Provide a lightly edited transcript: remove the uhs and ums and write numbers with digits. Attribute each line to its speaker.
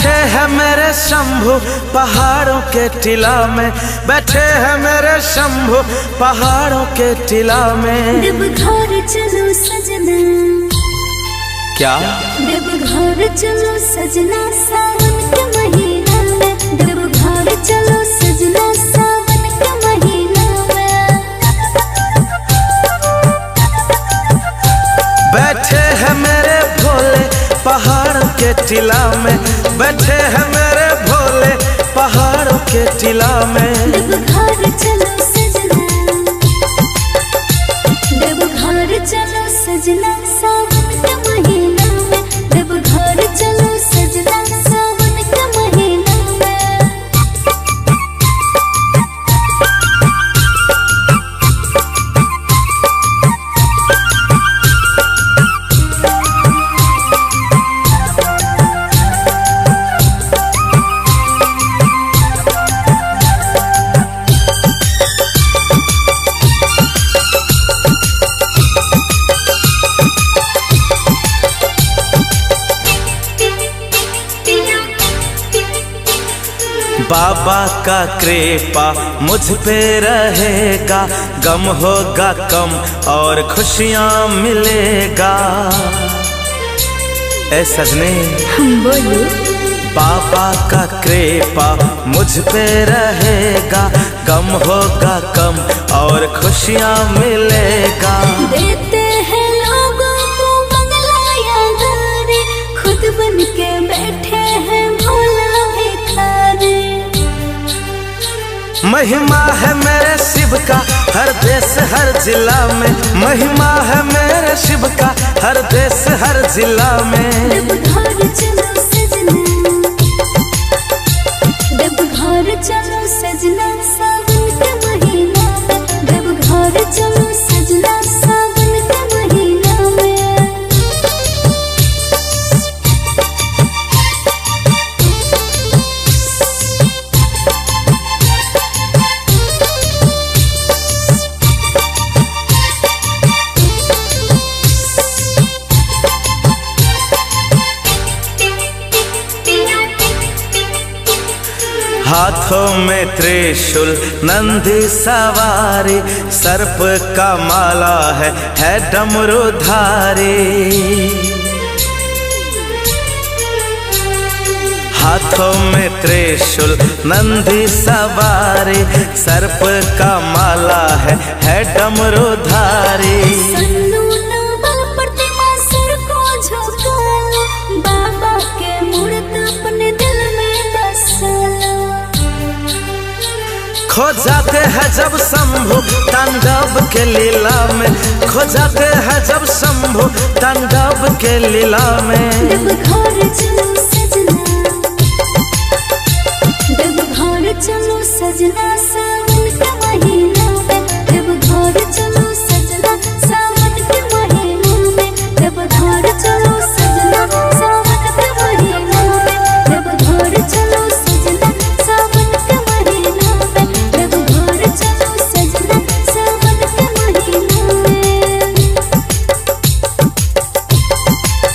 Speaker 1: बैठे हैं मेरे शंभु पहाड़ों के टीला में, बैठे हैं मेरे शंभु पहाड़ों के टीला में।
Speaker 2: देवघर चलो सजना,
Speaker 1: क्या
Speaker 2: देवघर चलो सजना सावन के महीना में, देवघर चलो सजना सावन के महीना में।
Speaker 1: बैठे हैं मेरे भोले पहाड़ों के टीला में, बैठे हैं मेरे भोले पहाड़ों के टीला में।
Speaker 2: देवघर चलो सजना, देवघर चलो सजना सावन के महीना में, देवघर चलो सजना सावन के महीना में।
Speaker 1: बाबा का कृपा मुझ पे रहेगा, गम होगा कम और खुशियाँ मिलेगा। ए सजने
Speaker 2: बोलो,
Speaker 1: बाबा का कृपा मुझ पे रहेगा, गम होगा कम और खुशियाँ मिलेगा।
Speaker 2: देते हैं लोगों को बंगला या घर, खुद बन के बैठे हैं भोला भिखारी।
Speaker 1: महिमा है मेरे शिव का हर देश हर जिला में, महिमा है मेरे शिव का हर देश हर जिला में।
Speaker 2: देवघर चलो सजना, देवघर चलो सजना सावन के महीना में, देवघर चलो सजना सावन के महीना में।
Speaker 1: हाथों में त्रिशूल नंदी सवारी, सर्प का माला है डमरूधारी। हाथों में त्रिशूल नंदी सवारी, सर्प का माला है डमरूधारी।
Speaker 2: सन्नू नवा प्रतिमा सिर को झुका लो, बाबा के मूर्त अपने दिल में बसा लो।
Speaker 1: खो जाते हैं जब शंभु तांडव के लीला में, खो जाते हैं जब शंभु तांडव के लीला में।
Speaker 2: देवघर चलो सजना, देवघर चलो सजना।